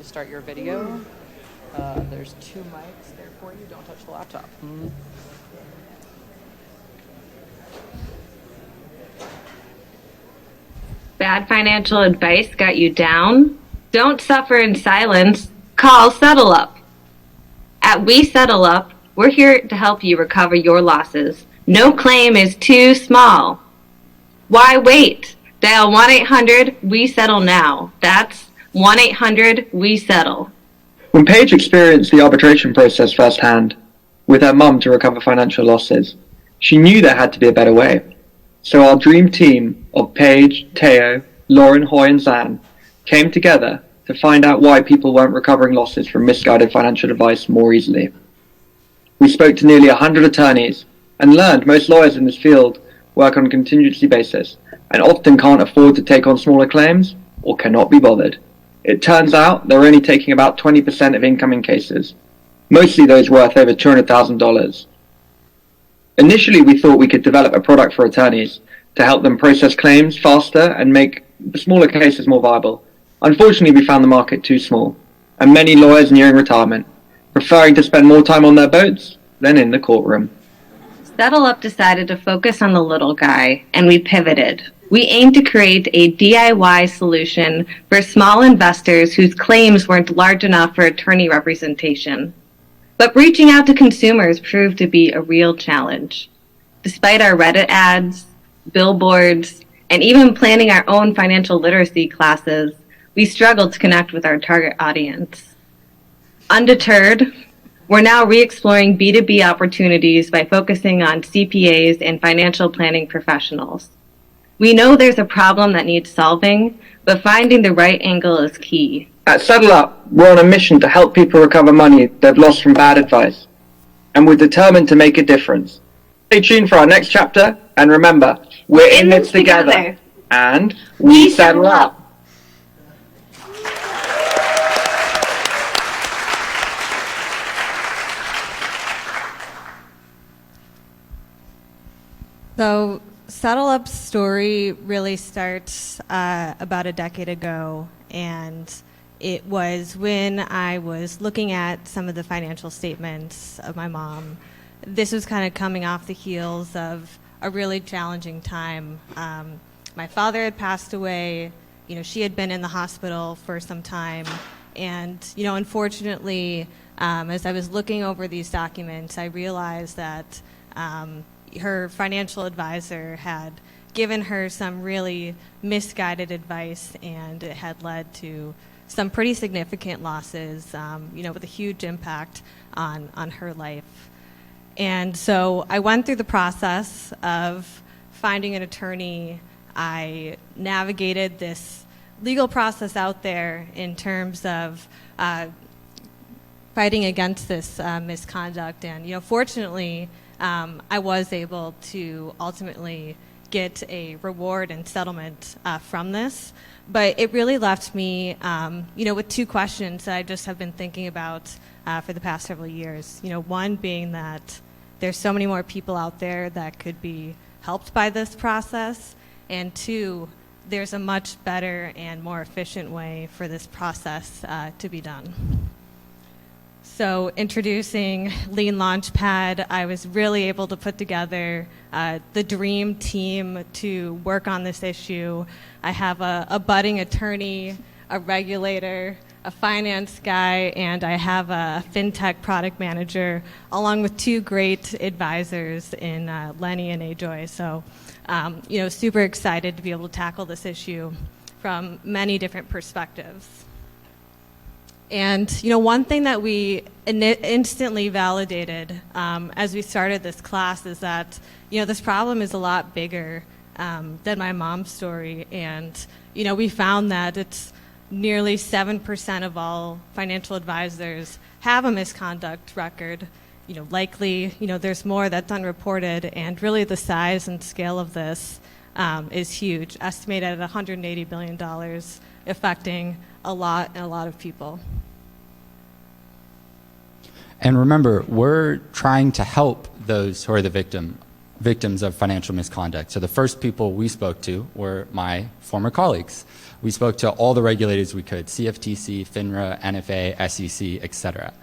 start your video. There's 2 mics there for you. Don't touch the laptop. Bad financial advice got you down? Don't suffer in silence. Call SettleUp. At SettleUp, we're here to help you recover your losses. No claim is too small. Why wait? Dial 1-800-WE-SETTLE now. That's 1-800-WE-SETTLE. When Paige experienced the arbitration process firsthand, with her mum to recover financial losses, she knew there had to be a better way. So our dream team of Paige, Teo, Lauren, Hoy, and Zan came together to find out why people weren't recovering losses from misguided financial advice more easily. We spoke to nearly 100 attorneys and learned most lawyers in this field work on a contingency basis and often can't afford to take on smaller claims or cannot be bothered. It turns out they're only taking about 20% of incoming cases, mostly those worth over $200,000. Initially, we thought we could develop a product for attorneys to help them process claims faster and make the smaller cases more viable. Unfortunately, we found the market too small, and many lawyers nearing retirement, preferring to spend more time on their boats than in the courtroom. SettleUp decided to focus on the little guy, and we pivoted. We aimed to create a DIY solution for small investors whose claims weren't large enough for attorney representation. But reaching out to consumers proved to be a real challenge. Despite our Reddit ads, billboards, and even planning our own financial literacy classes, we struggled to connect with our target audience. Undeterred, we're now re-exploring B2B opportunities by focusing on CPAs and financial planning professionals. We know there's a problem that needs solving, but finding the right angle is key. At SettleUp, we're on a mission to help people recover money they've lost from bad advice, and we're determined to make a difference. Stay tuned for our next chapter, and remember, we're in this together, and we settle up. So SettleUp's story really starts about a decade ago, and it was when I was looking at some of the financial statements of my mom. This was kind of coming off the heels of a really challenging time. My father had passed away. She had been in the hospital for some time, and unfortunately, as I was looking over these documents, I realized that her financial advisor had given her some really misguided advice, and it had led to some pretty significant losses, with a huge impact on her life. And so I went through the process of finding an attorney. I navigated this legal process out there in terms of fighting against this misconduct, and fortunately, I was able to ultimately get a reward and settlement from this, but it really left me, with 2 questions that I just have been thinking about for the past several years. One being that there's so many more people out there that could be helped by this process, and 2, there's a much better and more efficient way for this process to be done. So introducing Lean Launchpad, I was really able to put together the dream team to work on this issue. I have a budding attorney, a regulator, a finance guy, and I have a fintech product manager, along with 2 great advisors in Lenny and Ajoy. So, super excited to be able to tackle this issue from many different perspectives. And, one thing that we instantly validated as we started this class is that, this problem is a lot bigger than my mom's story. And, we found that it's nearly 7% of all financial advisors have a misconduct record. Likely, there's more that's unreported. And really the size and scale of this is huge, estimated at $180 billion, affecting a lot of people. And remember, we're trying to help those who are the victim victims of financial misconduct. So the first people we spoke to were my former colleagues. We spoke to all the regulators we could, CFTC, FINRA, NFA, SEC, etc.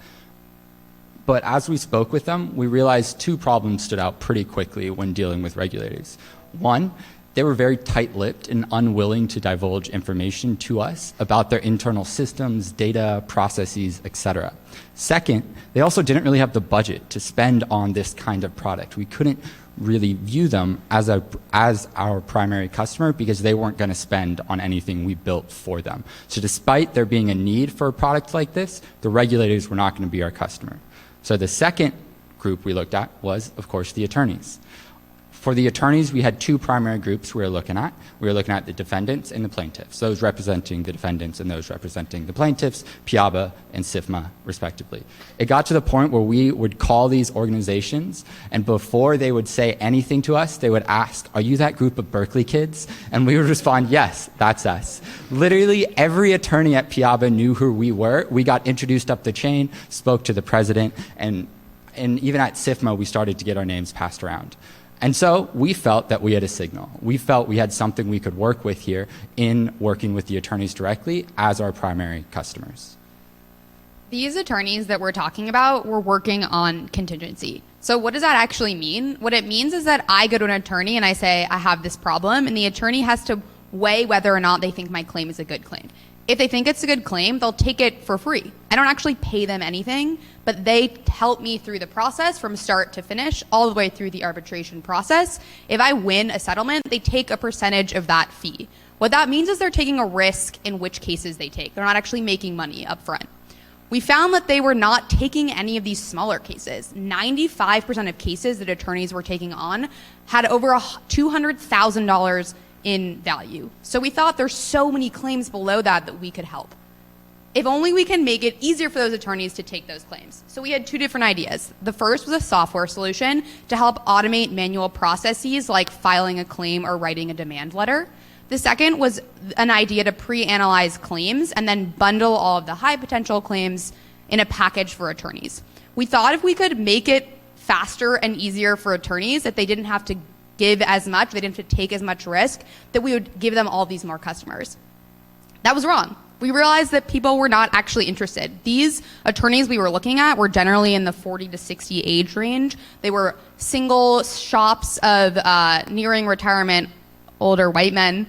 But as we spoke with them, we realized two problems stood out pretty quickly when dealing with regulators. One, they were very tight-lipped and unwilling to divulge information to us about their internal systems, data, processes, etc. Second, they also didn't really have the budget to spend on this kind of product. We couldn't really view them as our primary customer because they weren't going to spend on anything we built for them. So despite there being a need for a product like this, the regulators were not going to be our customer. So the second group we looked at was, of course, the attorneys. For the attorneys, we had two primary groups we were looking at. We were looking at the defendants and the plaintiffs, those representing the defendants and those representing the plaintiffs, PIABA and SIFMA, respectively. It got to the point where we would call these organizations, and before they would say anything to us, they would ask, "Are you that group of Berkeley kids?" And we would respond, "Yes, that's us." Literally every attorney at PIABA knew who we were. We got introduced up the chain, spoke to the president, and even at SIFMA, we started to get our names passed around. And so we felt that we had a signal. We felt we had something we could work with here in working with the attorneys directly as our primary customers. These attorneys that we're talking about were working on contingency. So what does that actually mean? What it means is that I go to an attorney and I say, I have this problem, and the attorney has to weigh whether or not they think my claim is a good claim. If they think it's a good claim, they'll take it for free. I don't actually pay them anything, but they help me through the process from start to finish, all the way through the arbitration process. If I win a settlement, they take a percentage of that fee. What that means is they're taking a risk in which cases they take. They're not actually making money up front. We found that they were not taking any of these smaller cases. 95% of cases that attorneys were taking on had over $200,000 in value. So we thought there's so many claims below that we could help. If only we can make it easier for those attorneys to take those claims. So we had two different ideas. The first was a software solution to help automate manual processes like filing a claim or writing a demand letter. The second was an idea to pre-analyze claims and then bundle all of the high potential claims in a package for attorneys. We thought if we could make it faster and easier for attorneys, that they didn't have to give as much, they didn't have to take as much risk, that we would give them all these more customers. That was wrong. We realized that people were not actually interested. These attorneys we were looking at were generally in the 40 to 60 age range. They were single shops of nearing retirement, older white men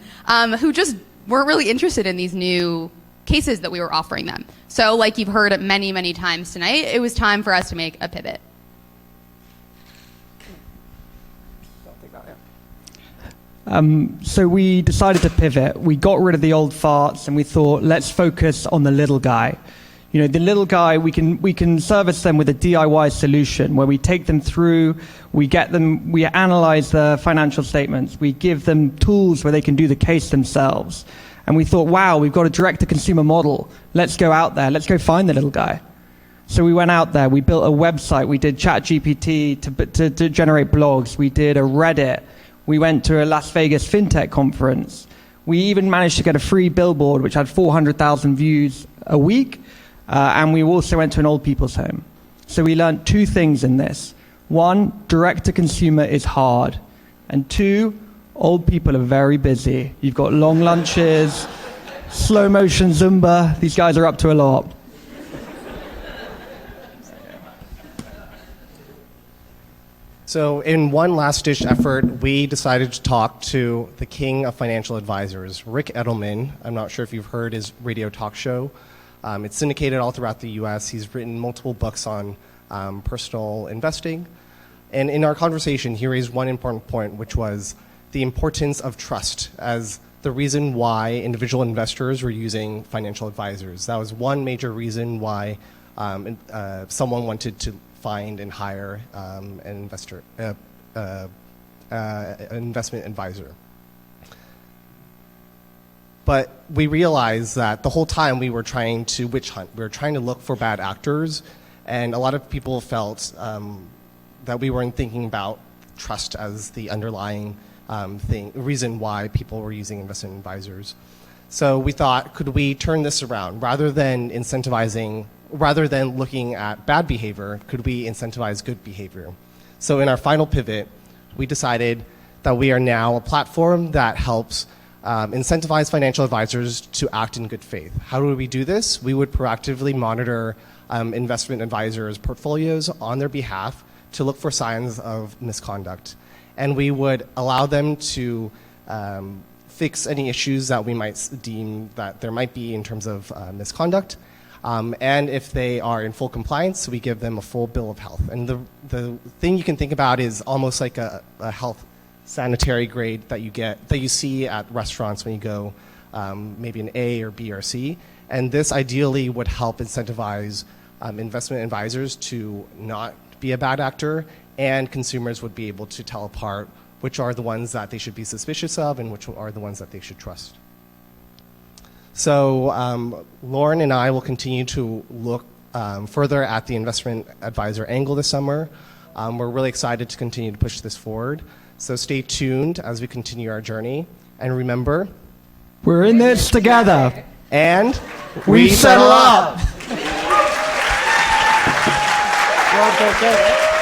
who just weren't really interested in these new cases that we were offering them. So like you've heard many, many times tonight, it was time for us to make a pivot. So we decided to pivot. We got rid of the old farts and we thought, let's focus on the little guy. You know, the little guy, we can service them with a DIY solution where we take them through, we analyze the financial statements, we give them tools where they can do the case themselves. And we thought, wow, we've got a direct-to-consumer model. Let's go out there. Let's go find the little guy. So we went out there. We built a website. We did ChatGPT to generate blogs. We did a Reddit. We went to a Las Vegas FinTech conference. We even managed to get a free billboard, which had 400,000 views a week. And we also went to an old people's home. So we learned two things in this. One, direct-to-consumer is hard. And two, old people are very busy. You've got long lunches, slow-motion Zumba. These guys are up to a lot. So in one last-ditch effort, we decided to talk to the king of financial advisors, Rick Edelman. I'm not sure if you've heard his radio talk show. It's syndicated all throughout the U.S. He's written multiple books on personal investing. And in our conversation, he raised one important point, which was the importance of trust as the reason why individual investors were using financial advisors. That was one major reason why someone wanted to find and hire an investment advisor. But we realized that the whole time we were trying to witch hunt. We were trying to look for bad actors, and a lot of people felt that we weren't thinking about trust as the underlying reason why people were using investment advisors. So we thought, could we turn this around? Rather than looking at bad behavior, could we incentivize good behavior? So in our final pivot, we decided that we are now a platform that helps incentivize financial advisors to act in good faith. How do we do this? We would proactively monitor investment advisors' portfolios on their behalf to look for signs of misconduct. And we would allow them to fix any issues that we might deem that there might be in terms of misconduct. And if they are in full compliance, we give them a full bill of health. And the thing you can think about is almost like a health sanitary grade that you see at restaurants when you go maybe an A or B or C. And this ideally would help incentivize investment advisors to not be a bad actor, and consumers would be able to tell apart which are the ones that they should be suspicious of and which are the ones that they should trust. So Lauren and I will continue to look further at the investment advisor angle this summer. We're really excited to continue to push this forward. So stay tuned as we continue our journey. And remember, We're in this together. and We settle up. Well,